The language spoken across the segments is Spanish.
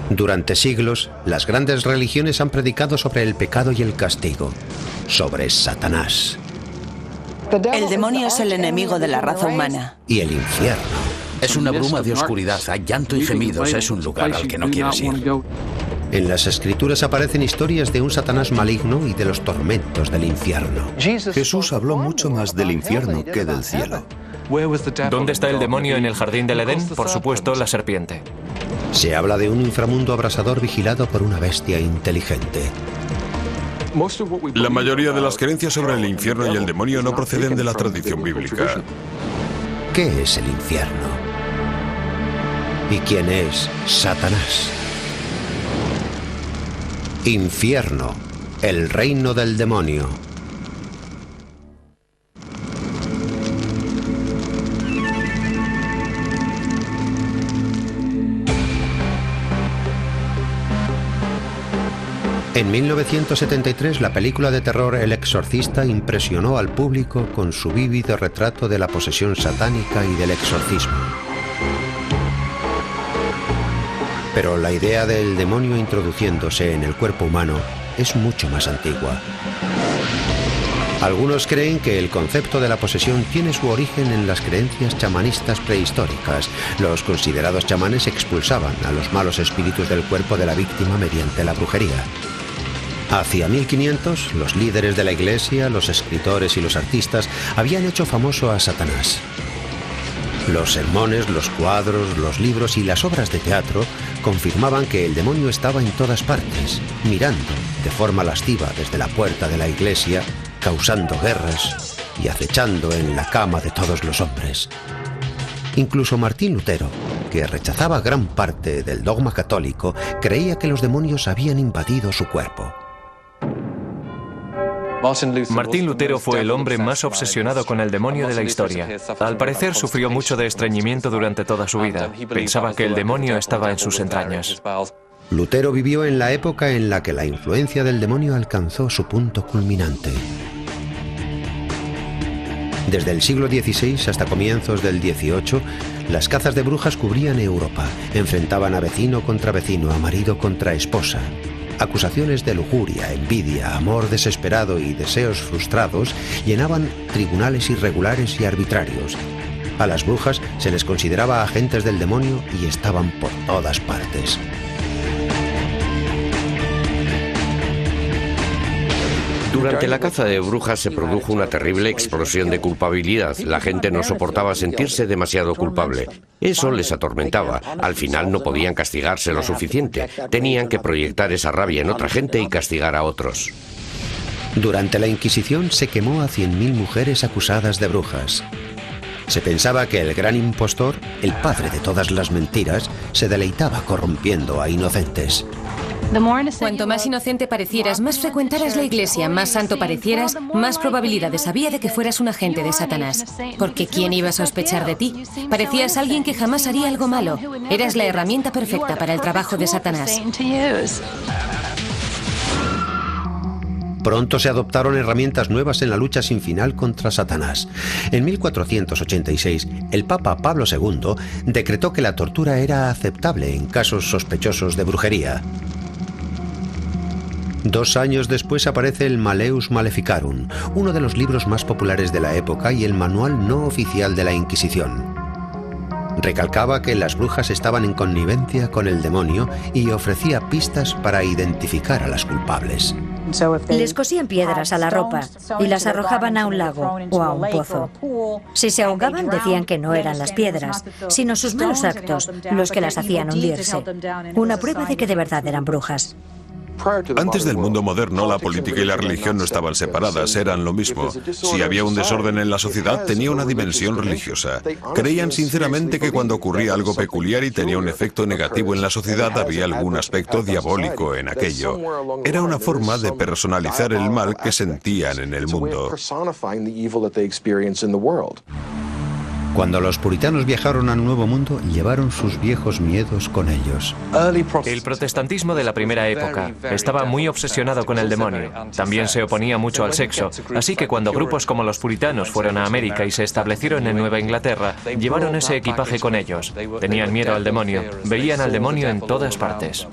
Durante siglos, las grandes religiones han predicado sobre el pecado y el castigo, sobre Satanás. El demonio es el enemigo de la raza humana. Y el infierno. Es una bruma de oscuridad, hay llanto y gemidos, es un lugar al que no quieres ir. En las escrituras aparecen historias de un Satanás maligno y de los tormentos del infierno. Jesús habló mucho más del infierno que del cielo. ¿Dónde está el demonio en el jardín del Edén? Por supuesto, la serpiente. Se habla de un inframundo abrasador vigilado por una bestia inteligente. La mayoría de las creencias sobre el infierno y el demonio no proceden de la tradición bíblica. ¿Qué es el infierno? ¿Y quién es Satanás? Infierno, el reino del demonio. En 1973, la película de terror El Exorcista impresionó al público con su vívido retrato de la posesión satánica y del exorcismo. Pero la idea del demonio introduciéndose en el cuerpo humano es mucho más antigua. Algunos creen que el concepto de la posesión tiene su origen en las creencias chamanistas prehistóricas. Los considerados chamanes expulsaban a los malos espíritus del cuerpo de la víctima mediante la brujería. Hacia 1500, los líderes de la iglesia, los escritores y los artistas habían hecho famoso a Satanás. Los sermones, los cuadros, los libros y las obras de teatro confirmaban que el demonio estaba en todas partes, mirando de forma lasciva desde la puerta de la iglesia, causando guerras y acechando en la cama de todos los hombres. Incluso Martín Lutero, que rechazaba gran parte del dogma católico, creía que los demonios habían invadido su cuerpo. Martín Lutero fue el hombre más obsesionado con el demonio de la historia. Al parecer sufrió mucho de estreñimiento durante toda su vida. Pensaba que el demonio estaba en sus entrañas. Lutero vivió en la época en la que la influencia del demonio alcanzó su punto culminante. Desde el siglo XVI hasta comienzos del XVIII, las cazas de brujas cubrían Europa, enfrentaban a vecino contra vecino, a marido contra esposa. Acusaciones de lujuria, envidia, amor desesperado y deseos frustrados llenaban tribunales irregulares y arbitrarios. A las brujas se les consideraba agentes del demonio y estaban por todas partes. Durante la caza de brujas se produjo una terrible explosión de culpabilidad. La gente no soportaba sentirse demasiado culpable. Eso les atormentaba. Al final no podían castigarse lo suficiente. Tenían que proyectar esa rabia en otra gente y castigar a otros. Durante la Inquisición se quemó a 100.000 mujeres acusadas de brujas. Se pensaba que el gran impostor, el padre de todas las mentiras, se deleitaba corrompiendo a inocentes. Cuanto más inocente parecieras, más frecuentaras la iglesia, más santo parecieras, más probabilidades había de que fueras un agente de Satanás. Porque ¿quién iba a sospechar de ti? Parecías alguien que jamás haría algo malo. Eras la herramienta perfecta para el trabajo de Satanás. Pronto se adoptaron herramientas nuevas en la lucha sin final contra Satanás. En 1486, el Papa Pablo II decretó que la tortura era aceptable en casos sospechosos de brujería. 2 años después aparece el Malleus Maleficarum, uno de los libros más populares de la época y el manual no oficial de la Inquisición. Recalcaba que las brujas estaban en connivencia con el demonio y ofrecía pistas para identificar a las culpables. Les cosían piedras a la ropa y las arrojaban a un lago o a un pozo. Si se ahogaban, decían que no eran las piedras, sino sus malos actos los que las hacían hundirse. Una prueba de que de verdad eran brujas. Antes del mundo moderno, la política y la religión no estaban separadas, eran lo mismo. Si había un desorden en la sociedad, tenía una dimensión religiosa. Creían sinceramente que cuando ocurría algo peculiar y tenía un efecto negativo en la sociedad, había algún aspecto diabólico en aquello. Era una forma de personalizar el mal que sentían en el mundo. Cuando los puritanos viajaron al Nuevo Mundo, llevaron sus viejos miedos con ellos. El protestantismo de la primera época estaba muy obsesionado con el demonio. También se oponía mucho al sexo. Así que cuando grupos como los puritanos fueron a América y se establecieron en Nueva Inglaterra, llevaron ese equipaje con ellos. Tenían miedo al demonio. Veían al demonio en todas partes.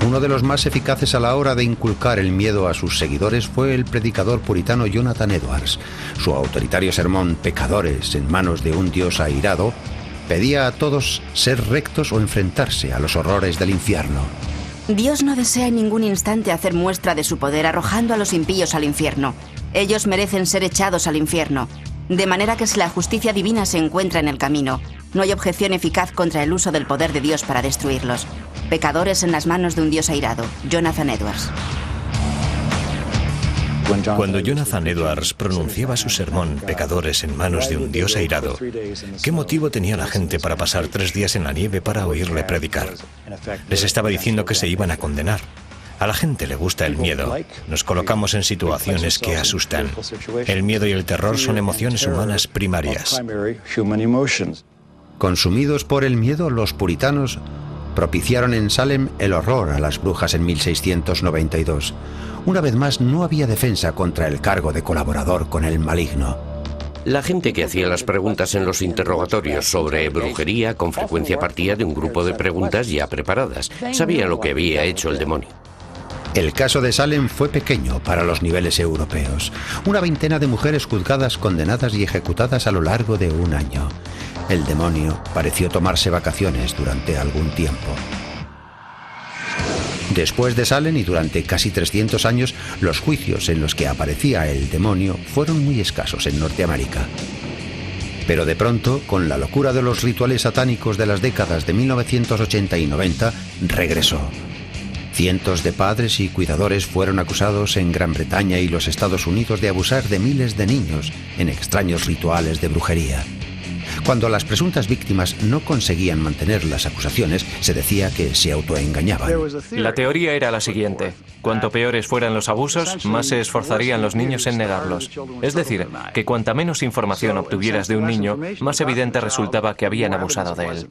Uno de los más eficaces a la hora de inculcar el miedo a sus seguidores fue el predicador puritano Jonathan Edwards. Su autoritario sermón «Pecadores en manos de un Dios airado» pedía a todos ser rectos o enfrentarse a los horrores del infierno. Dios no desea en ningún instante hacer muestra de su poder arrojando a los impíos al infierno. Ellos merecen ser echados al infierno. De manera que si la justicia divina se encuentra en el camino, no hay objeción eficaz contra el uso del poder de Dios para destruirlos. Pecadores en las manos de un Dios airado. Jonathan Edwards. Cuando Jonathan Edwards pronunciaba su sermón «Pecadores en manos de un Dios airado», ¿qué motivo tenía la gente para pasar 3 días en la nieve para oírle predicar? Les estaba diciendo que se iban a condenar. A la gente le gusta el miedo. Nos colocamos en situaciones que asustan. El miedo y el terror son emociones humanas primarias. Consumidos por el miedo, los puritanos propiciaron en Salem el horror a las brujas en 1692. Una vez más, no había defensa contra el cargo de colaborador con el maligno. La gente que hacía las preguntas en los interrogatorios sobre brujería con frecuencia partía de un grupo de preguntas ya preparadas. Sabía lo que había hecho el demonio. El caso de Salem fue pequeño para los niveles europeos. Una veintena de mujeres juzgadas, condenadas y ejecutadas a lo largo de un año. El demonio pareció tomarse vacaciones durante algún tiempo. Después de Salem y durante casi 300 años, los juicios en los que aparecía el demonio fueron muy escasos en Norteamérica. Pero de pronto, con la locura de los rituales satánicos de las décadas de 1980 y 90, regresó. Cientos de padres y cuidadores fueron acusados en Gran Bretaña y los Estados Unidos de abusar de miles de niños en extraños rituales de brujería. Cuando las presuntas víctimas no conseguían mantener las acusaciones, se decía que se autoengañaban. La teoría era la siguiente: cuanto peores fueran los abusos, más se esforzarían los niños en negarlos. Es decir, que cuanta menos información obtuvieras de un niño, más evidente resultaba que habían abusado de él.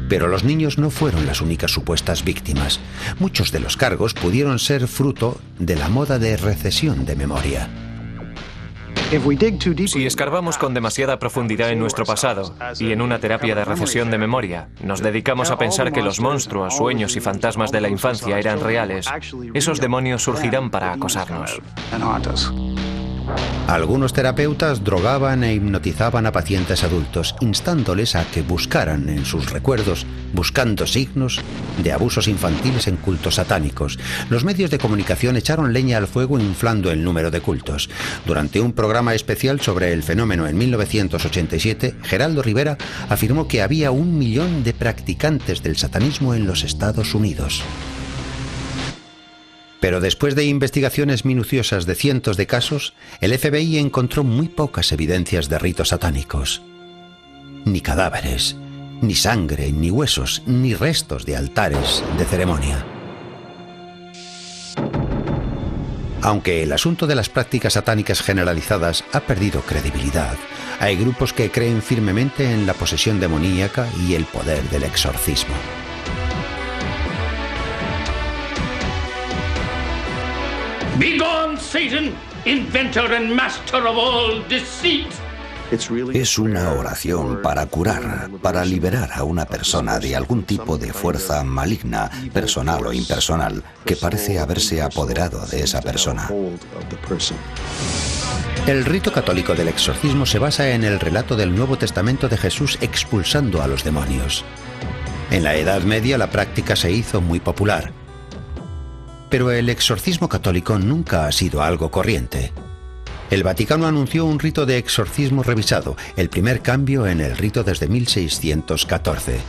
Pero los niños no fueron las únicas supuestas víctimas. Muchos de los cargos pudieron ser fruto de la moda de recesión de memoria. Si escarbamos con demasiada profundidad en nuestro pasado y en una terapia de recesión de memoria, nos dedicamos a pensar que los monstruos, sueños y fantasmas de la infancia eran reales, esos demonios surgirán para acosarnos. Algunos terapeutas drogaban e hipnotizaban a pacientes adultos, instándoles a que buscaran en sus recuerdos, buscando signos de abusos infantiles en cultos satánicos. Los medios de comunicación echaron leña al fuego inflando el número de cultos. Durante un programa especial sobre el fenómeno en 1987, Geraldo Rivera afirmó que había 1 millón de practicantes del satanismo en los Estados Unidos. Pero después de investigaciones minuciosas de cientos de casos, el FBI encontró muy pocas evidencias de ritos satánicos. Ni cadáveres, ni sangre, ni huesos, ni restos de altares de ceremonia. Aunque el asunto de las prácticas satánicas generalizadas ha perdido credibilidad, hay grupos que creen firmemente en la posesión demoníaca y el poder del exorcismo. Begone, Satan, inventor and master of all deceit. Es una oración para curar, para liberar a una persona de algún tipo de fuerza maligna, personal o impersonal, que parece haberse apoderado de esa persona. El rito católico del exorcismo se basa en el relato del Nuevo Testamento de Jesús expulsando a los demonios. En la Edad Media la práctica se hizo muy popular. Pero el exorcismo católico nunca ha sido algo corriente. El Vaticano anunció un rito de exorcismo revisado, el primer cambio en el rito desde 1614.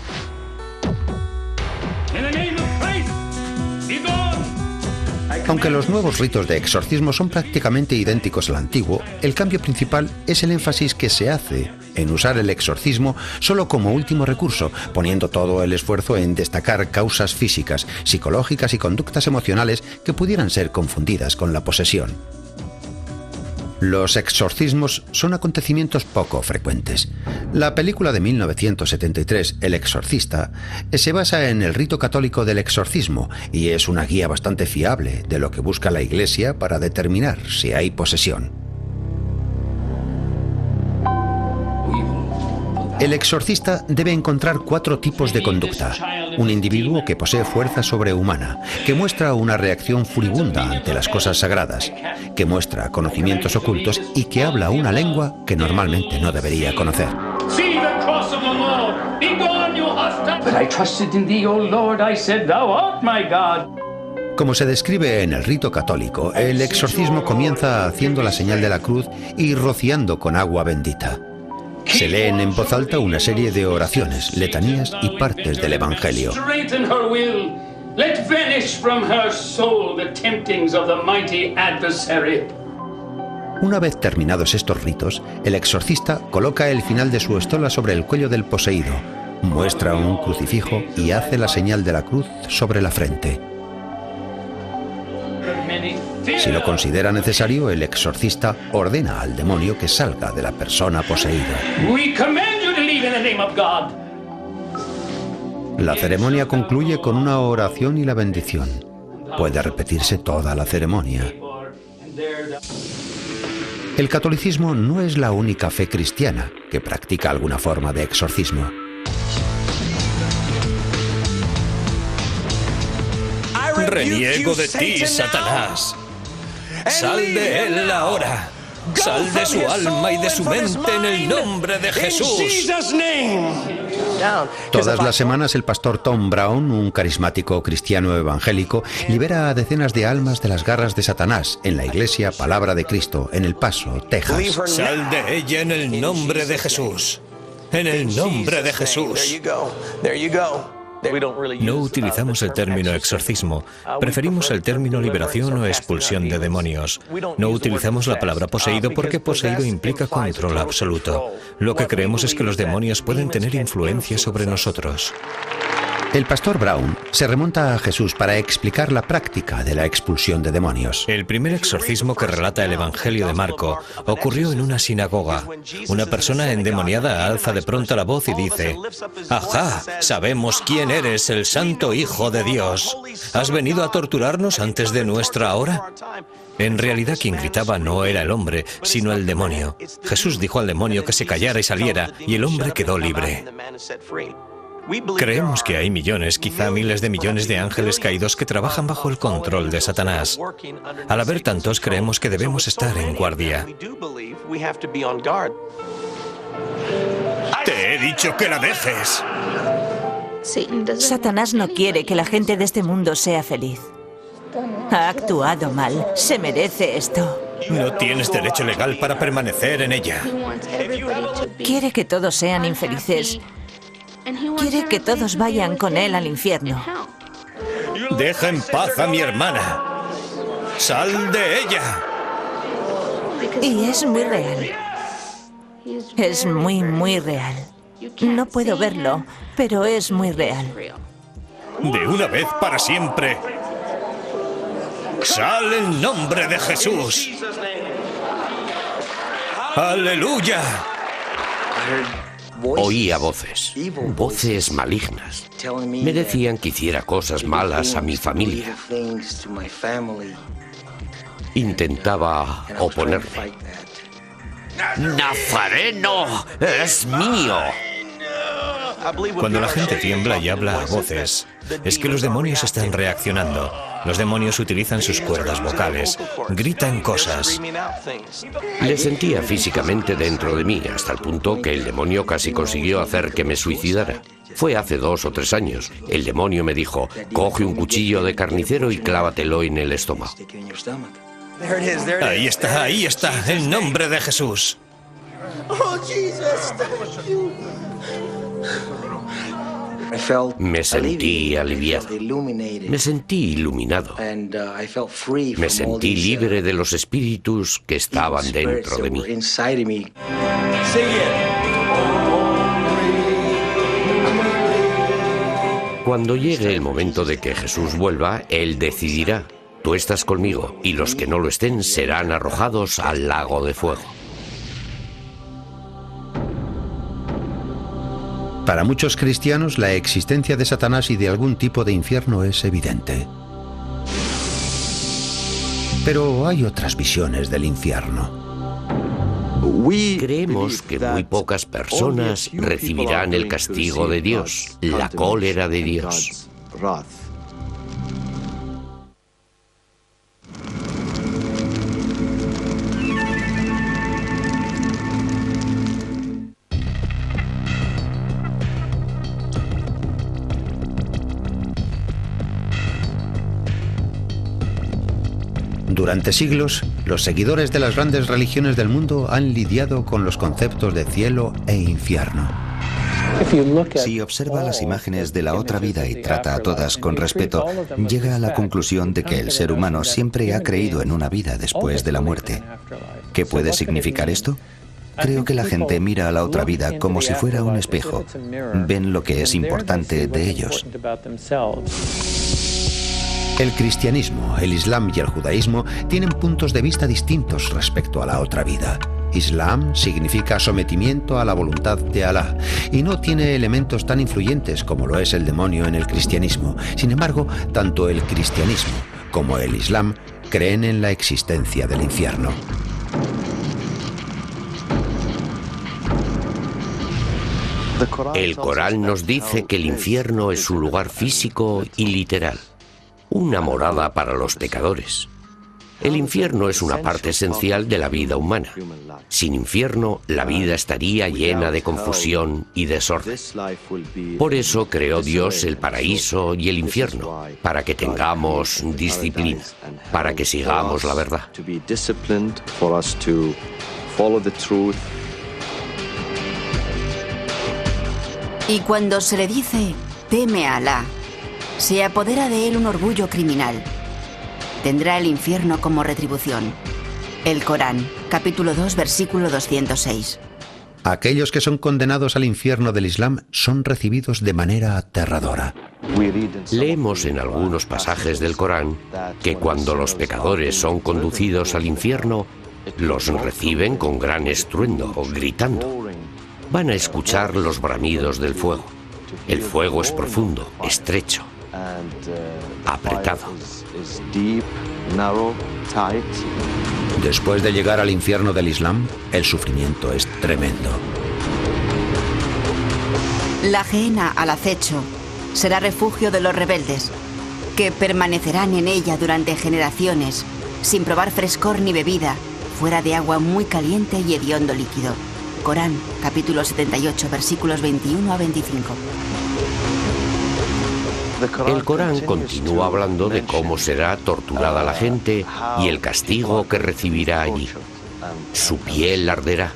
Aunque los nuevos ritos de exorcismo son prácticamente idénticos al antiguo, el cambio principal es el énfasis que se hace en usar el exorcismo solo como último recurso, poniendo todo el esfuerzo en destacar causas físicas, psicológicas y conductas emocionales que pudieran ser confundidas con la posesión. Los exorcismos son acontecimientos poco frecuentes. La película de 1973, El Exorcista, se basa en el rito católico del exorcismo y es una guía bastante fiable de lo que busca la Iglesia para determinar si hay posesión. El exorcista debe encontrar 4 tipos de conducta. Un individuo que posee fuerza sobrehumana, que muestra una reacción furibunda ante las cosas sagradas, que muestra conocimientos ocultos y que habla una lengua que normalmente no debería conocer. Como se describe en el rito católico, el exorcismo comienza haciendo la señal de la cruz y rociando con agua bendita. Se leen en voz alta una serie de oraciones, letanías y partes del Evangelio. Una vez terminados estos ritos, el exorcista coloca el final de su estola sobre el cuello del poseído, muestra un crucifijo y hace la señal de la cruz sobre la frente. Si lo considera necesario, el exorcista ordena al demonio que salga de la persona poseída. La ceremonia concluye con una oración y la bendición. Puede repetirse toda la ceremonia. El catolicismo no es la única fe cristiana que practica alguna forma de exorcismo. Reniego de ti, Satanás. Sal de él ahora. Sal de su alma y de su mente en el nombre de Jesús. Todas las semanas el pastor Tom Brown, un carismático cristiano evangélico, libera a decenas de almas de las garras de Satanás en la iglesia Palabra de Cristo, en El Paso, Texas. Sal de ella en el nombre de Jesús. En el nombre de Jesús. No utilizamos el término exorcismo, preferimos el término liberación o expulsión de demonios. No utilizamos la palabra poseído porque poseído implica control absoluto. Lo que creemos es que los demonios pueden tener influencia sobre nosotros. El pastor Brown se remonta a Jesús para explicar la práctica de la expulsión de demonios. El primer exorcismo que relata el Evangelio de Marco ocurrió en una sinagoga. Una persona endemoniada alza de pronto la voz y dice: «Ajá, sabemos quién eres, el Santo Hijo de Dios. ¿Has venido a torturarnos antes de nuestra hora?». En realidad quien gritaba no era el hombre, sino el demonio. Jesús dijo al demonio que se callara y saliera, y el hombre quedó libre. Creemos que hay millones, quizá miles de millones de ángeles caídos que trabajan bajo el control de Satanás. Al haber tantos, creemos que debemos estar en guardia. Te he dicho que la dejes. Satanás no quiere que la gente de este mundo sea feliz. Ha actuado mal. Se merece esto. No tienes derecho legal para permanecer en ella. Quiere que todos sean infelices. Quiere que todos vayan con él al infierno. Deja en paz a mi hermana. ¡Sal de ella! Y es muy real. Es muy, muy real. No puedo verlo, pero es muy real. De una vez para siempre. ¡Sal en nombre de Jesús! ¡Aleluya! Oía voces, voces malignas. Me decían que hiciera cosas malas a mi familia. Intentaba oponerme. ¡Nazareno es mío! Cuando la gente tiembla y habla a voces, es que los demonios están reaccionando. Los demonios utilizan sus cuerdas vocales, gritan cosas. Le sentía físicamente dentro de mí, hasta el punto que el demonio casi consiguió hacer que me suicidara. Fue hace 2 o 3 años. El demonio me dijo: coge un cuchillo de carnicero y clávatelo en el estómago. Ahí está, en nombre de Jesús. Me sentí aliviado. Me sentí iluminado. Me sentí libre de los espíritus que estaban dentro de mí. Cuando llegue el momento de que Jesús vuelva, Él decidirá: tú estás conmigo, y los que no lo estén serán arrojados al lago de fuego. Para muchos cristianos, la existencia de Satanás y de algún tipo de infierno es evidente. Pero hay otras visiones del infierno. Creemos que muy pocas personas recibirán el castigo de Dios, la cólera de Dios. Durante siglos, los seguidores de las grandes religiones del mundo han lidiado con los conceptos de cielo e infierno. Si observa las imágenes de la otra vida y trata a todas con respeto, llega a la conclusión de que el ser humano siempre ha creído en una vida después de la muerte. ¿Qué puede significar esto? Creo que la gente mira a la otra vida como si fuera un espejo. Ven lo que es importante de ellos. El cristianismo, el islam y el judaísmo tienen puntos de vista distintos respecto a la otra vida. Islam significa sometimiento a la voluntad de Alá y no tiene elementos tan influyentes como lo es el demonio en el cristianismo. Sin embargo, tanto el cristianismo como el islam creen en la existencia del infierno. El Corán nos dice que el infierno es un lugar físico y literal, una morada para los pecadores. El infierno es una parte esencial de la vida humana. Sin infierno, la vida estaría llena de confusión y desorden. Por eso creó Dios el paraíso y el infierno, para que tengamos disciplina, para que sigamos la verdad. Y cuando se le dice, teme a Alá, se apodera de él un orgullo criminal. Tendrá el infierno como retribución. El Corán, capítulo 2, versículo 206. Aquellos que son condenados al infierno del Islam son recibidos de manera aterradora. Leemos en algunos pasajes del Corán que cuando los pecadores son conducidos al infierno, los reciben con gran estruendo, gritando. Van a escuchar los bramidos del fuego. El fuego es profundo, estrecho, apretado. Después de llegar al infierno del Islam, el sufrimiento es tremendo. La Gehenna al acecho será refugio de los rebeldes, que permanecerán en ella durante generaciones, sin probar frescor ni bebida, fuera de agua muy caliente y hediondo líquido. Corán, capítulo 78, versículos 21 a 25. El Corán continúa hablando de cómo será torturada la gente y el castigo que recibirá allí. Su piel arderá,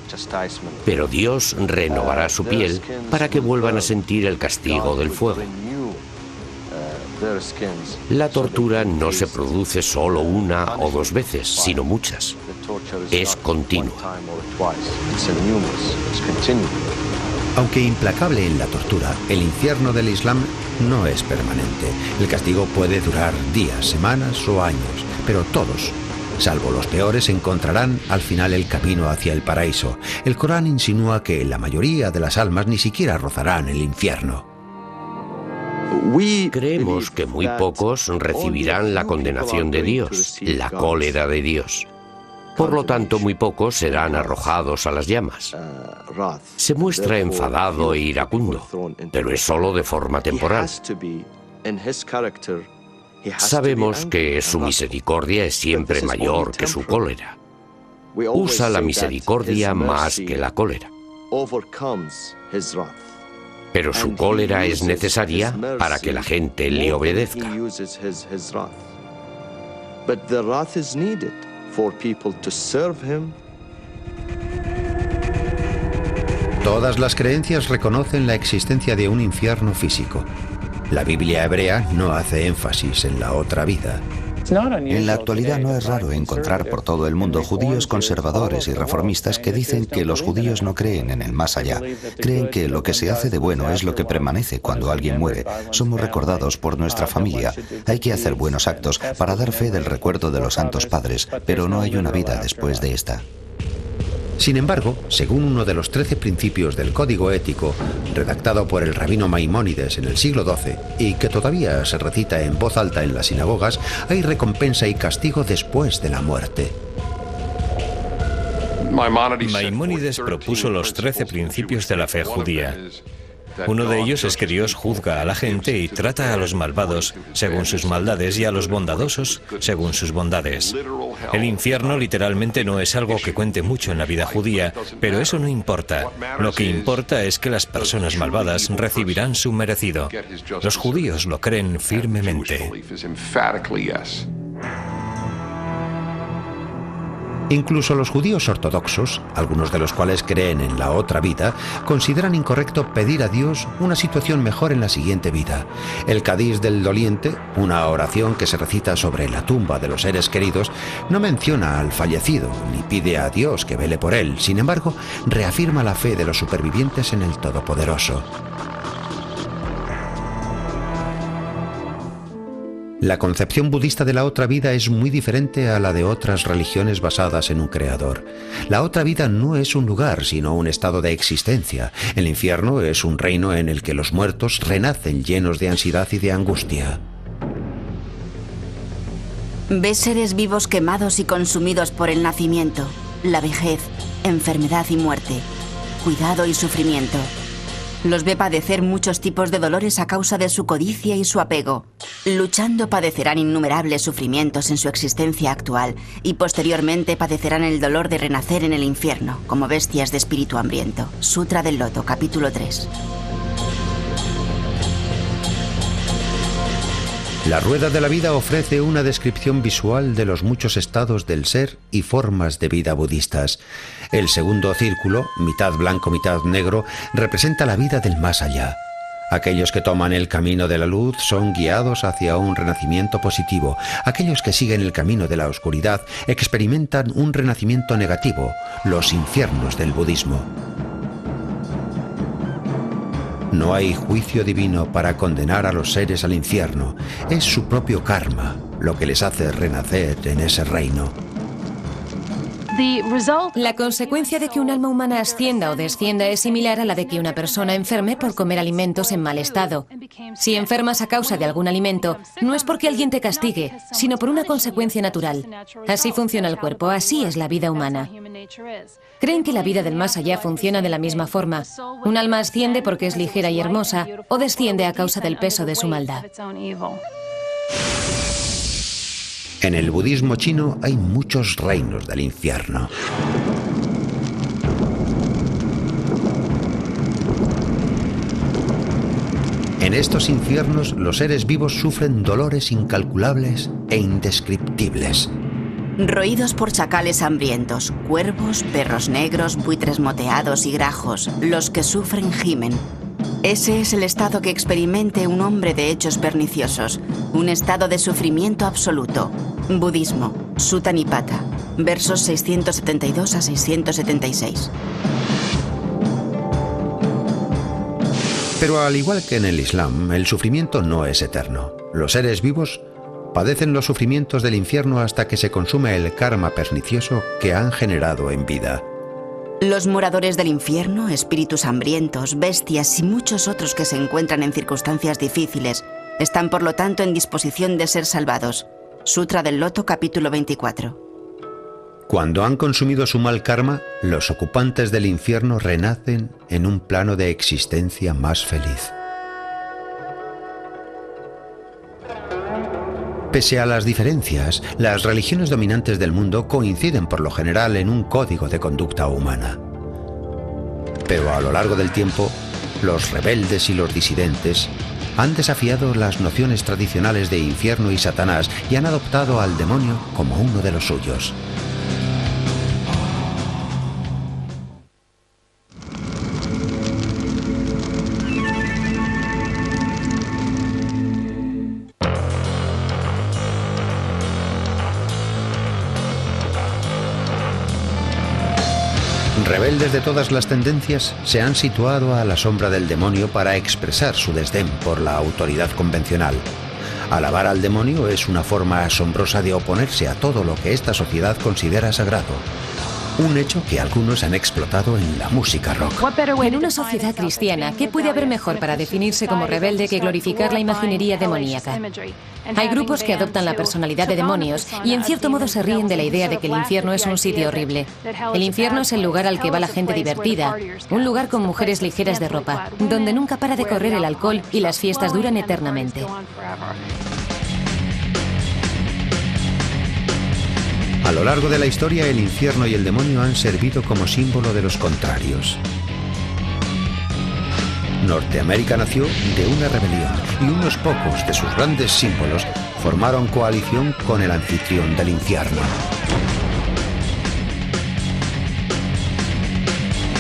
pero Dios renovará su piel para que vuelvan a sentir el castigo del fuego. La tortura no se produce solo una o dos veces, sino muchas. Es continua. Aunque implacable en la tortura, el infierno del Islam no es permanente. El castigo puede durar días, semanas o años, pero todos, salvo los peores, encontrarán al final el camino hacia el paraíso. El Corán insinúa que la mayoría de las almas ni siquiera rozarán el infierno. Creemos que muy pocos recibirán la condenación de Dios, la cólera de Dios. Por lo tanto, muy pocos serán arrojados a las llamas. Se muestra enfadado e iracundo, pero es solo de forma temporal. Sabemos que su misericordia es siempre mayor que su cólera. Usa la misericordia más que la cólera. Pero su cólera es necesaria para que la gente le obedezca. Todas las creencias reconocen la existencia de un infierno físico. La Biblia hebrea no hace énfasis en la otra vida. En la actualidad no es raro encontrar por todo el mundo judíos conservadores y reformistas que dicen que los judíos no creen en el más allá. Creen que lo que se hace de bueno es lo que permanece cuando alguien muere. Somos recordados por nuestra familia. Hay que hacer buenos actos para dar fe del recuerdo de los santos padres, pero no hay una vida después de esta. Sin embargo, según uno de los 13 principios del Código Ético, redactado por el rabino Maimónides en el siglo XII y que todavía se recita en voz alta en las sinagogas, hay recompensa y castigo después de la muerte. Maimónides propuso los 13 principios de la fe judía. Uno de ellos es que Dios juzga a la gente y trata a los malvados según sus maldades y a los bondadosos según sus bondades. El infierno literalmente no es algo que cuente mucho en la vida judía, pero eso no importa. Lo que importa es que las personas malvadas recibirán su merecido. Los judíos lo creen firmemente. Incluso los judíos ortodoxos, algunos de los cuales creen en la otra vida, consideran incorrecto pedir a Dios una situación mejor en la siguiente vida. El Kadís del doliente, una oración que se recita sobre la tumba de los seres queridos, no menciona al fallecido ni pide a Dios que vele por él. Sin embargo, reafirma la fe de los supervivientes en el Todopoderoso. La concepción budista de la otra vida es muy diferente a la de otras religiones basadas en un creador. La otra vida no es un lugar, sino un estado de existencia. El infierno es un reino en el que los muertos renacen llenos de ansiedad y de angustia. Ves seres vivos quemados y consumidos por el nacimiento, la vejez, enfermedad y muerte, cuidado y sufrimiento. Los ve padecer muchos tipos de dolores a causa de su codicia y su apego. Luchando padecerán innumerables sufrimientos en su existencia actual y posteriormente padecerán el dolor de renacer en el infierno, como bestias de espíritu hambriento. Sutra del Loto, capítulo 3. La rueda de la vida ofrece una descripción visual de los muchos estados del ser y formas de vida budistas. El segundo círculo, mitad blanco, mitad negro, representa la vida del más allá. Aquellos que toman el camino de la luz son guiados hacia un renacimiento positivo. Aquellos que siguen el camino de la oscuridad experimentan un renacimiento negativo, los infiernos del budismo. No hay juicio divino para condenar a los seres al infierno. Es su propio karma lo que les hace renacer en ese reino. La consecuencia de que un alma humana ascienda o descienda es similar a la de que una persona enferme por comer alimentos en mal estado. Si enfermas a causa de algún alimento, no es porque alguien te castigue, sino por una consecuencia natural. Así funciona el cuerpo, así es la vida humana. Creen que la vida del más allá funciona de la misma forma. Un alma asciende porque es ligera y hermosa, o desciende a causa del peso de su maldad. En el budismo chino hay muchos reinos del infierno. En estos infiernos, los seres vivos sufren dolores incalculables e indescriptibles. Roídos por chacales hambrientos, cuervos, perros negros, buitres moteados y grajos, los que sufren gimen. Ese es el estado que experimente un hombre de hechos perniciosos, un estado de sufrimiento absoluto. Budismo, Sutta Nipata, versos 672 a 676. Pero al igual que en el Islam, el sufrimiento no es eterno. Los seres vivos padecen los sufrimientos del infierno hasta que se consume el karma pernicioso que han generado en vida. Los moradores del infierno, espíritus hambrientos, bestias y muchos otros que se encuentran en circunstancias difíciles, están por lo tanto en disposición de ser salvados. Sutra del Loto, capítulo 24. Cuando han consumido su mal karma, los ocupantes del infierno renacen en un plano de existencia más feliz. Pese a las diferencias, las religiones dominantes del mundo coinciden por lo general en un código de conducta humana. Pero a lo largo del tiempo, los rebeldes y los disidentes han desafiado las nociones tradicionales de infierno y Satanás y han adoptado al demonio como uno de los suyos. Rebeldes de todas las tendencias se han situado a la sombra del demonio para expresar su desdén por la autoridad convencional. Alabar al demonio es una forma asombrosa de oponerse a todo lo que esta sociedad considera sagrado. un hecho que algunos han explotado en la música rock. En una sociedad cristiana, ¿qué puede haber mejor para definirse como rebelde que glorificar la imaginería demoníaca? Hay grupos que adoptan la personalidad de demonios y en cierto modo se ríen de la idea de que el infierno es un sitio horrible. El infierno es el lugar al que va la gente divertida, un lugar con mujeres ligeras de ropa, donde nunca para de correr el alcohol y las fiestas duran eternamente. A lo largo de la historia, el infierno y el demonio han servido como símbolo de los contrarios. Norteamérica nació de una rebelión y unos pocos de sus grandes símbolos formaron coalición con el anfitrión del infierno.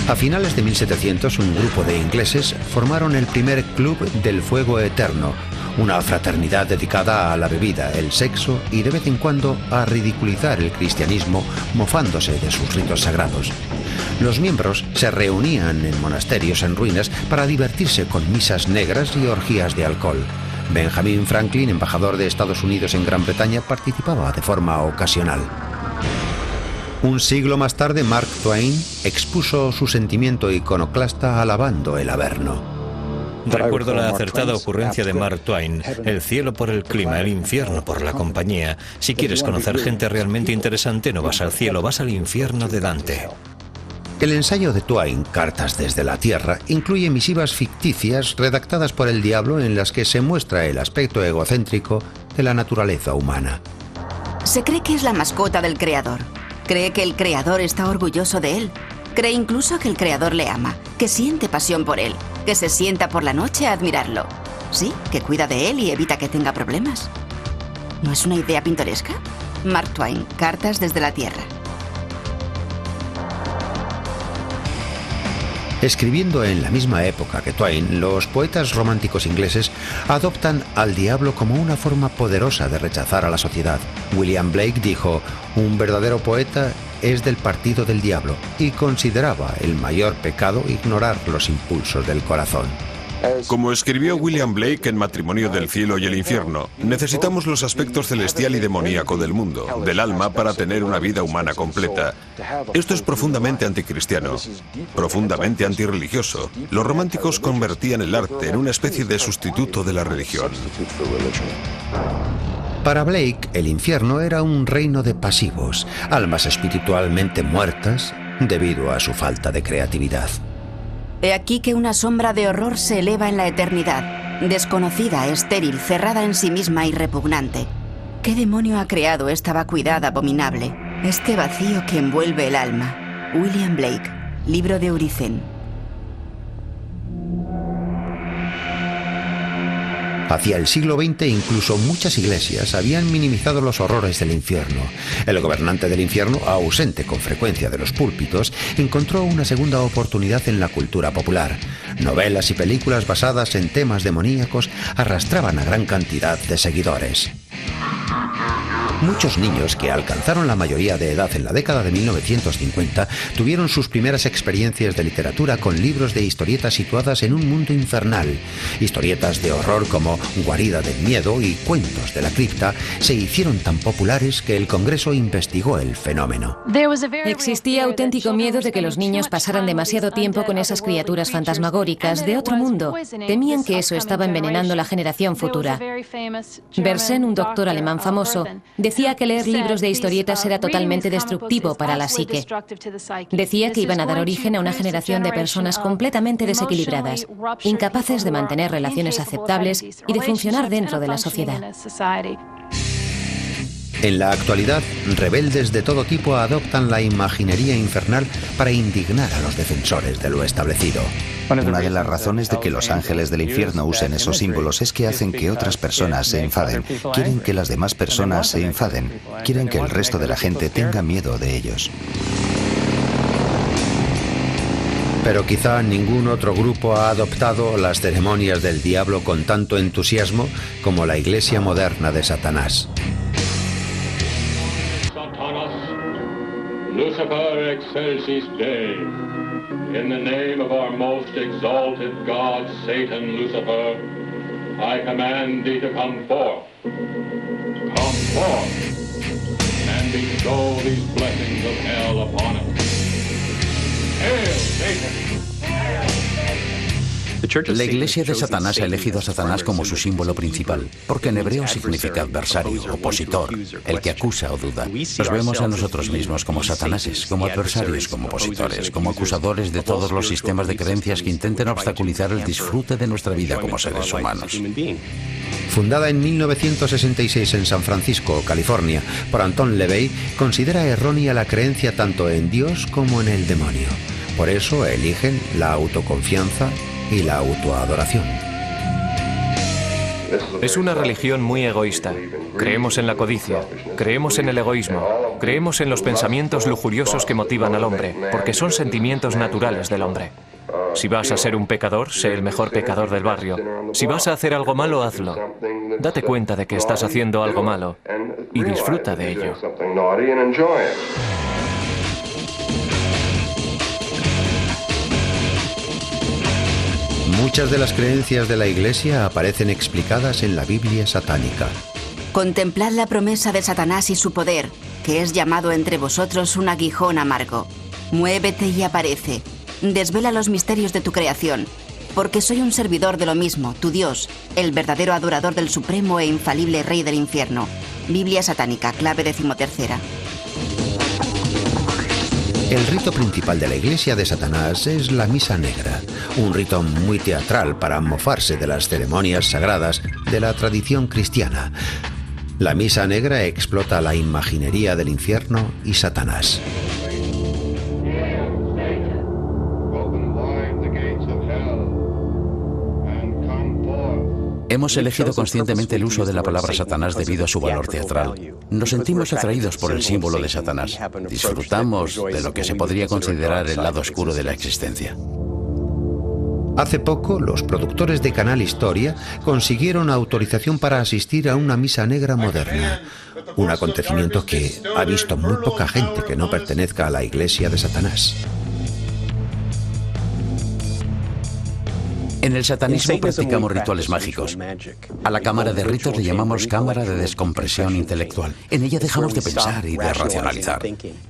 A finales de 1700, un grupo de ingleses formaron el primer Club del Fuego Eterno, una fraternidad dedicada a la bebida, el sexo y de vez en cuando a ridiculizar el cristianismo, mofándose de sus ritos sagrados. Los miembros se reunían en monasterios en ruinas para divertirse con misas negras y orgías de alcohol. Benjamin Franklin, embajador de Estados Unidos en Gran Bretaña, participaba de forma ocasional. Un siglo más tarde, Mark Twain expuso su sentimiento iconoclasta alabando el Averno. Recuerdo la acertada ocurrencia de Mark Twain: el cielo por el clima, el infierno por la compañía. Si quieres conocer gente realmente interesante, no vas al cielo, vas al infierno de Dante. El ensayo de Twain, Cartas desde la Tierra, incluye misivas ficticias redactadas por el diablo en las que se muestra el aspecto egocéntrico de la naturaleza humana. Se cree que es la mascota del creador. Cree que el creador está orgulloso de él. Cree incluso que el creador le ama, que siente pasión por él, que se sienta por la noche a admirarlo. Sí, que cuida de él y evita que tenga problemas. ¿No es una idea pintoresca? Mark Twain, Cartas desde la Tierra. Escribiendo en la misma época que Twain, los poetas románticos ingleses adoptan al diablo como una forma poderosa de rechazar a la sociedad. William Blake dijo: un verdadero poeta es del partido del diablo, y consideraba el mayor pecado ignorar los impulsos del corazón. Como escribió William Blake en Matrimonio del Cielo y el Infierno, necesitamos los aspectos celestial y demoníaco del mundo, del alma, para tener una vida humana completa. Esto es profundamente anticristiano, profundamente antirreligioso. Los románticos convertían el arte en una especie de sustituto de la religión. Para Blake, el infierno era un reino de pasivos, almas espiritualmente muertas debido a su falta de creatividad. He aquí que una sombra de horror se eleva en la eternidad, desconocida, estéril, cerrada en sí misma y repugnante. ¿Qué demonio ha creado esta vacuidad abominable? Este vacío que envuelve el alma. William Blake, libro de Uricén. Hacia el siglo XX, incluso muchas iglesias habían minimizado los horrores del infierno. El gobernante del infierno, ausente con frecuencia de los púlpitos, encontró una segunda oportunidad en la cultura popular. Novelas y películas basadas en temas demoníacos arrastraban a gran cantidad de seguidores. Muchos niños que alcanzaron la mayoría de edad en la década de 1950 tuvieron sus primeras experiencias de literatura con libros de historietas situadas en un mundo infernal. Historietas de horror como Guarida del Miedo y Cuentos de la Cripta se hicieron tan populares que el Congreso investigó el fenómeno. Existía auténtico miedo de que los niños pasaran demasiado tiempo con esas criaturas fantasmagóricas de otro mundo. Temían que eso estaba envenenando la generación futura. Bersen, un doctor alemán famoso, decía que leer libros de historietas era totalmente destructivo para la psique. Decía que iban a dar origen a una generación de personas completamente desequilibradas, incapaces de mantener relaciones aceptables y de funcionar dentro de la sociedad. En la actualidad, rebeldes de todo tipo adoptan la imaginería infernal para indignar a los defensores de lo establecido. Una de las razones de que los ángeles del infierno usen esos símbolos es que hacen que otras personas se enfaden. Quieren que las demás personas se enfaden. Quieren que el resto de la gente tenga miedo de ellos. Pero quizá ningún otro grupo ha adoptado las ceremonias del diablo con tanto entusiasmo como la iglesia moderna de Satanás. Lucifer excelsis Dei. In the name of our most exalted God, Satan, Lucifer, I command thee to come forth. Come forth, and bestow these blessings of hell upon us. La iglesia de Satanás ha elegido a Satanás como su símbolo principal, porque en hebreo significa adversario, opositor, el que acusa o duda. Nos vemos a nosotros mismos como satanases, como adversarios, como opositores, como acusadores de todos los sistemas de creencias que intenten obstaculizar el disfrute de nuestra vida como seres humanos. Fundada en 1966 en San Francisco, California, por Anton LaVey, considera errónea la creencia tanto en Dios como en el demonio. Por eso eligen la autoconfianza y la autoadoración. Es una religión muy egoísta. Creemos en la codicia, creemos en el egoísmo, creemos en los pensamientos lujuriosos que motivan al hombre, porque son sentimientos naturales del hombre. Si vas a ser un pecador, sé el mejor pecador del barrio. Si vas a hacer algo malo, hazlo. Date cuenta de que estás haciendo algo malo y disfruta de ello. Muchas de las creencias de la Iglesia aparecen explicadas en la Biblia satánica. Contemplad la promesa de Satanás y su poder, que es llamado entre vosotros un aguijón amargo. Muévete y aparece. Desvela los misterios de tu creación, porque soy un servidor de lo mismo, tu Dios, el verdadero adorador del supremo e infalible Rey del infierno. Biblia satánica, clave 13ª. El rito principal de la Iglesia de Satanás es la Misa Negra, un rito muy teatral para mofarse de las ceremonias sagradas de la tradición cristiana. La Misa Negra explota la imaginería del infierno y Satanás. Hemos elegido conscientemente el uso de la palabra Satanás debido a su valor teatral. Nos sentimos atraídos por el símbolo de Satanás. Disfrutamos de lo que se podría considerar el lado oscuro de la existencia. Hace poco, los productores de Canal Historia consiguieron autorización para asistir a una misa negra moderna, un acontecimiento que ha visto muy poca gente que no pertenezca a la Iglesia de Satanás. En el satanismo practicamos rituales mágicos. A la cámara de ritos le llamamos cámara de descompresión intelectual. En ella dejamos de pensar y de racionalizar.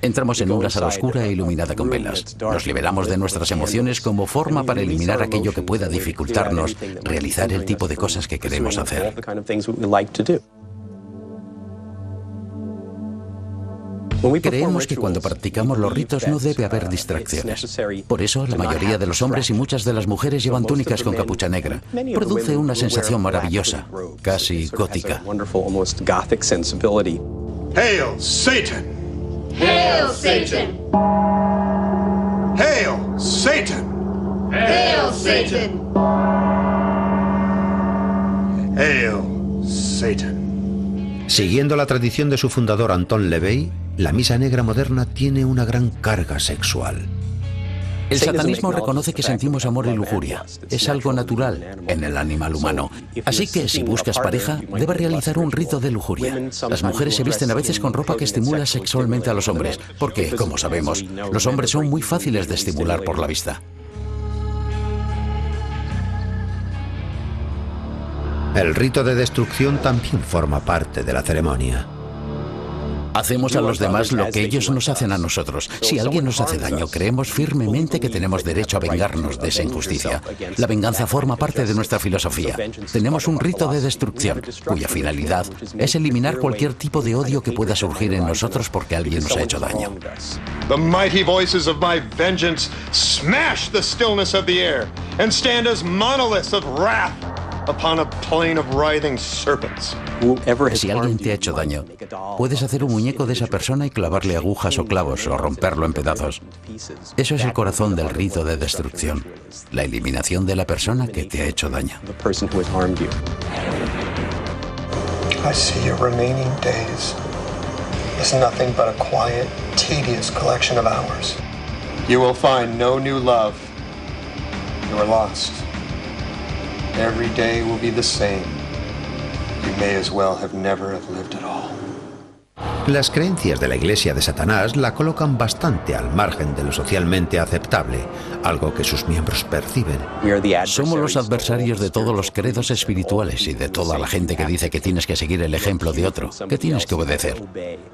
Entramos en una sala oscura e iluminada con velas. Nos liberamos de nuestras emociones como forma para eliminar aquello que pueda dificultarnos realizar el tipo de cosas que queremos hacer. Creemos que cuando practicamos los ritos no debe haber distracciones. Por eso, la mayoría de los hombres y muchas de las mujeres llevan túnicas con capucha negra. Produce una sensación maravillosa, casi gótica. Hail, Satan! Hail, Satan! Hail, Satan! Hail, Satan! Hail, Satan! Siguiendo la tradición de su fundador Anton LaVey, la Misa Negra moderna tiene una gran carga sexual. El satanismo reconoce que sentimos amor y lujuria. Es algo natural en el animal humano. Así que si buscas pareja, debes realizar un rito de lujuria. Las mujeres se visten a veces con ropa que estimula sexualmente a los hombres, porque, como sabemos, los hombres son muy fáciles de estimular por la vista. El rito de destrucción también forma parte de la ceremonia. Hacemos a los demás lo que ellos nos hacen a nosotros. Si alguien nos hace daño, creemos firmemente que tenemos derecho a vengarnos de esa injusticia. La venganza forma parte de nuestra filosofía. Tenemos un rito de destrucción, cuya finalidad es eliminar cualquier tipo de odio que pueda surgir en nosotros porque alguien nos ha hecho daño. The mighty voices of my vengeance smash the stillness of the air and stand as monoliths of wrath upon a plain of writhing serpents. Si alguien te ha hecho daño, puedes hacer un muñeco de esa persona y clavarle agujas o clavos o romperlo en pedazos. Eso es el corazón del rito de destrucción, la eliminación de la persona que te ha hecho daño. I see your remaining days as nothing but a quiet, tedious collection of hours. You will find no new love. You are lost. Every day will be the same. You may as well have never have lived at all. Las creencias de la Iglesia de Satanás la colocan bastante al margen de lo socialmente aceptable, algo que sus miembros perciben. Somos los adversarios de todos los credos espirituales y de toda la gente que dice que tienes que seguir el ejemplo de otro, que tienes que obedecer.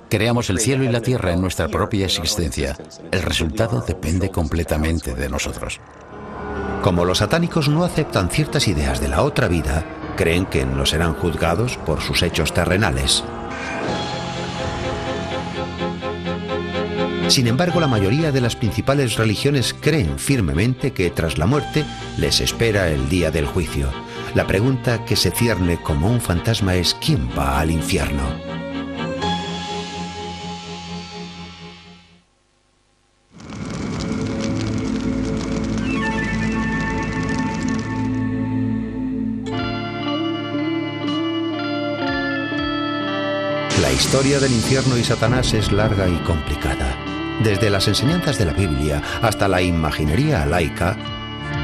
Creamos el cielo y la tierra en nuestra propia existencia. El resultado depende completamente de nosotros. Como los satánicos no aceptan ciertas ideas de la otra vida, creen que no serán juzgados por sus hechos terrenales. Sin embargo, la mayoría de las principales religiones creen firmemente que tras la muerte les espera el día del juicio. La pregunta que se cierne como un fantasma es ¿quién va al infierno? La historia del infierno y Satanás es larga y complicada. Desde las enseñanzas de la Biblia hasta la imaginería laica,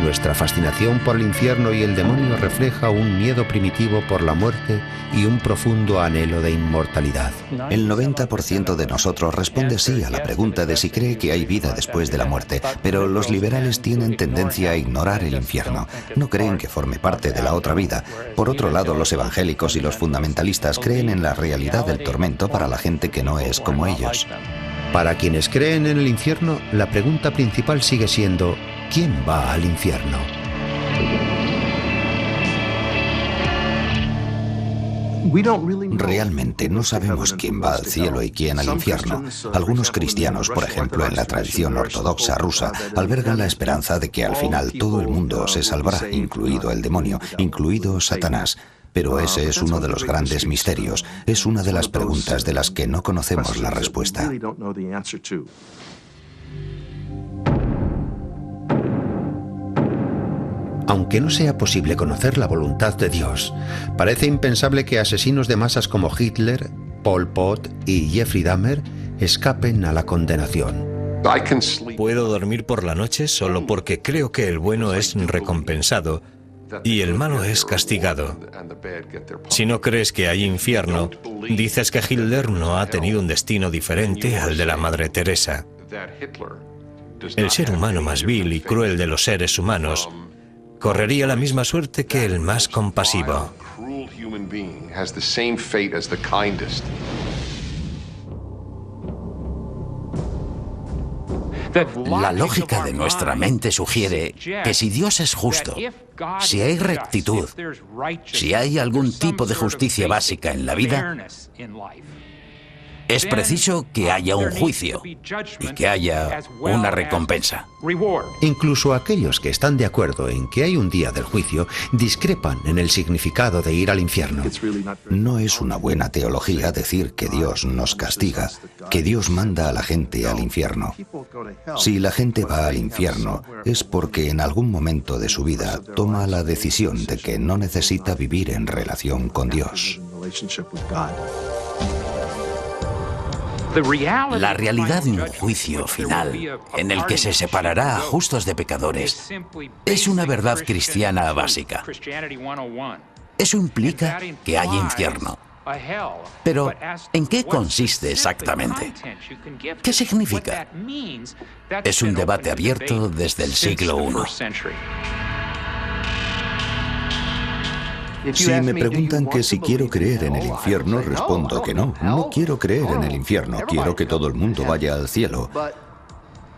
nuestra fascinación por el infierno y el demonio refleja un miedo primitivo por la muerte y un profundo anhelo de inmortalidad. El 90% de nosotros responde sí a la pregunta de si cree que hay vida después de la muerte, pero los liberales tienen tendencia a ignorar el infierno. No creen que forme parte de la otra vida. Por otro lado, los evangélicos y los fundamentalistas creen en la realidad del tormento para la gente que no es como ellos. Para quienes creen en el infierno, la pregunta principal sigue siendo ¿quién va al infierno? Realmente no sabemos quién va al cielo y quién al infierno. Algunos cristianos, por ejemplo, en la tradición ortodoxa rusa, albergan la esperanza de que al final todo el mundo se salvará, incluido el demonio, incluido Satanás. Pero ese es uno de los grandes misterios. Es una de las preguntas de las que no conocemos la respuesta. Aunque no sea posible conocer la voluntad de Dios, parece impensable que asesinos de masas como Hitler, Pol Pot y Jeffrey Dahmer escapen a la condenación. Puedo dormir por la noche solo porque creo que el bueno es recompensado y el malo es castigado. Si no crees que hay infierno, dices que Hitler no ha tenido un destino diferente al de la Madre Teresa. El ser humano más vil y cruel de los seres humanos correría la misma suerte que el más compasivo. La lógica de nuestra mente sugiere que si Dios es justo, si hay rectitud, si hay algún tipo de justicia básica en la vida, es preciso que haya un juicio y que haya una recompensa. Incluso aquellos que están de acuerdo en que hay un día del juicio discrepan en el significado de ir al infierno. No es una buena teología decir que Dios nos castiga, que Dios manda a la gente al infierno. Si la gente va al infierno es porque en algún momento de su vida toma la decisión de que no necesita vivir en relación con Dios. La realidad de un juicio final, en el que se separará a justos de pecadores, es una verdad cristiana básica. Eso implica que hay infierno. Pero, ¿en qué consiste exactamente? ¿Qué significa? Es un debate abierto desde el siglo I. Si me preguntan que si quiero creer en el infierno, respondo que no. No quiero creer en el infierno, quiero que todo el mundo vaya al cielo.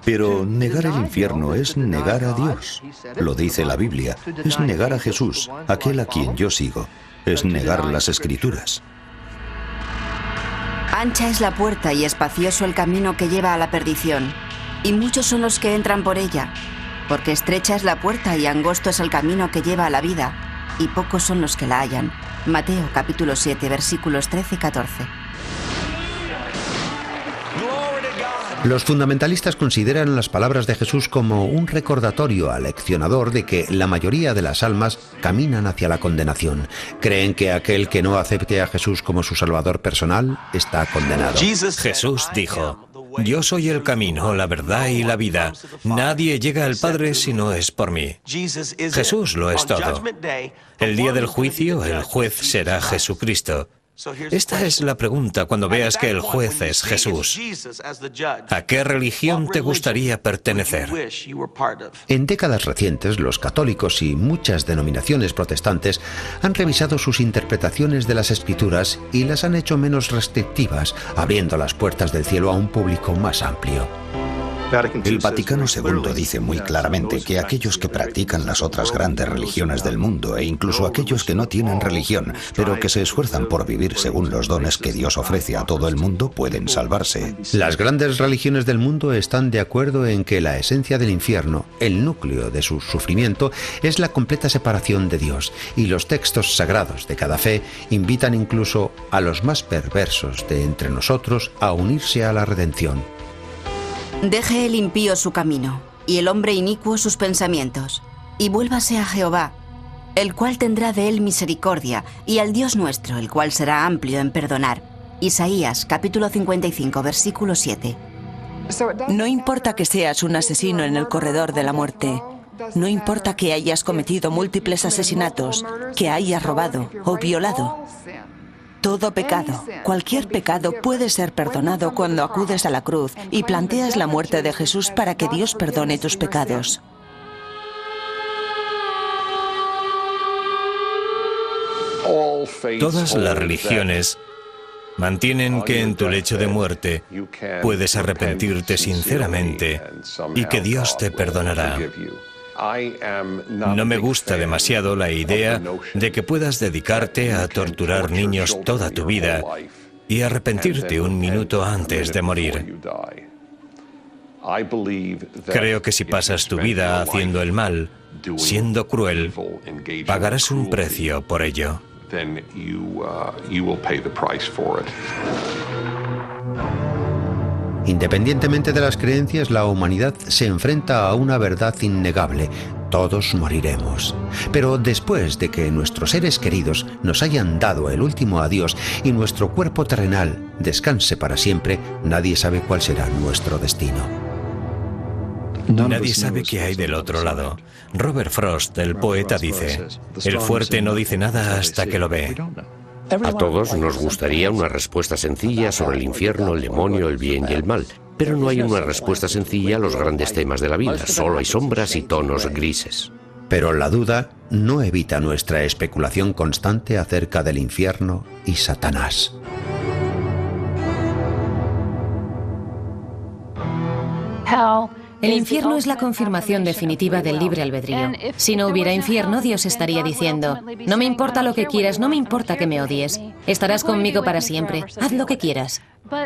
Pero negar el infierno es negar a Dios. Lo dice la Biblia. Es negar a Jesús, aquel a quien yo sigo. Es negar las Escrituras. Ancha es la puerta y espacioso el camino que lleva a la perdición, y muchos son los que entran por ella, porque estrecha es la puerta y angosto es el camino que lleva a la vida, y pocos son los que la hallan. Mateo capítulo 7, versículos 13 y 14. Los fundamentalistas consideran las palabras de Jesús como un recordatorio aleccionador de que la mayoría de las almas caminan hacia la condenación. Creen que aquel que no acepte a Jesús como su salvador personal está condenado. Jesús dijo: Yo soy el camino, la verdad y la vida. Nadie llega al Padre si no es por mí. Jesús lo es todo. El día del juicio, el juez será Jesucristo. Esta es la pregunta cuando veas que el juez es Jesús. ¿A qué religión te gustaría pertenecer? En décadas recientes, los católicos y muchas denominaciones protestantes han revisado sus interpretaciones de las Escrituras y las han hecho menos restrictivas, abriendo las puertas del cielo a un público más amplio. El Vaticano II dice muy claramente que aquellos que practican las otras grandes religiones del mundo, e incluso aquellos que no tienen religión, pero que se esfuerzan por vivir según los dones que Dios ofrece a todo el mundo, pueden salvarse. Las grandes religiones del mundo están de acuerdo en que la esencia del infierno, el núcleo de su sufrimiento, es la completa separación de Dios, y los textos sagrados de cada fe invitan incluso a los más perversos de entre nosotros a unirse a la redención. Deje el impío su camino, y el hombre inicuo sus pensamientos, y vuélvase a Jehová, el cual tendrá de él misericordia, y al Dios nuestro, el cual será amplio en perdonar. Isaías, capítulo 55, versículo 7. No importa que seas un asesino en el corredor de la muerte. No importa que hayas cometido múltiples asesinatos, que hayas robado o violado. Todo pecado, cualquier pecado puede ser perdonado cuando acudes a la cruz y planteas la muerte de Jesús para que Dios perdone tus pecados. Todas las religiones mantienen que en tu lecho de muerte puedes arrepentirte sinceramente y que Dios te perdonará. No me gusta demasiado la idea de que puedas dedicarte a torturar niños toda tu vida y arrepentirte un minuto antes de morir. Creo que si pasas tu vida haciendo el mal, siendo cruel, pagarás un precio por ello. Independientemente de las creencias, la humanidad se enfrenta a una verdad innegable. Todos moriremos. Pero después de que nuestros seres queridos nos hayan dado el último adiós y nuestro cuerpo terrenal descanse para siempre, nadie sabe cuál será nuestro destino. Nadie sabe qué hay del otro lado. Robert Frost, el poeta, dice: el fuerte no dice nada hasta que lo ve. A todos nos gustaría una respuesta sencilla sobre el infierno, el demonio, el bien y el mal. Pero no hay una respuesta sencilla a los grandes temas de la vida. Solo hay sombras y tonos grises. Pero la duda no evita nuestra especulación constante acerca del infierno y Satanás. El infierno es la confirmación definitiva del libre albedrío. Si no hubiera infierno, Dios estaría diciendo: no me importa lo que quieras, no me importa que me odies. Estarás conmigo para siempre. Haz lo que quieras.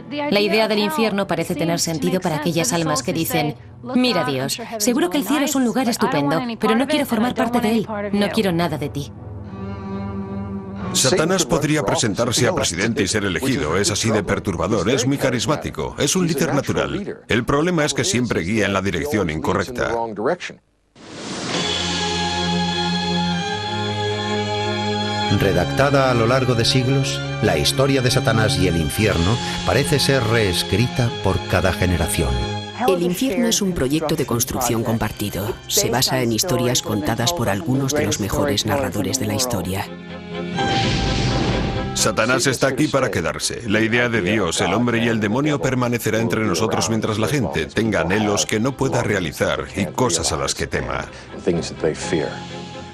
La idea del infierno parece tener sentido para aquellas almas que dicen: mira, Dios, seguro que el cielo es un lugar estupendo, pero no quiero formar parte de él. No quiero nada de ti. Satanás podría presentarse a presidente y ser elegido. Es así de perturbador, es muy carismático, es un líder natural. El problema es que siempre guía en la dirección incorrecta. Redactada a lo largo de siglos, la historia de Satanás y el infierno parece ser reescrita por cada generación. El infierno es un proyecto de construcción compartido. Se basa en historias contadas por algunos de los mejores narradores de la historia. Satanás está aquí para quedarse. La idea de Dios, el hombre y el demonio permanecerá entre nosotros mientras la gente tenga anhelos que no pueda realizar y cosas a las que tema.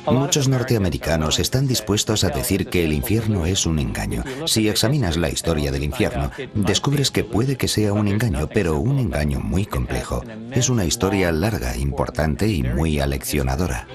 Muchos norteamericanos están dispuestos a decir que el infierno es un engaño. Si examinas la historia del infierno, descubres que puede que sea un engaño, pero un engaño muy complejo. Es una historia larga, importante y muy aleccionadora.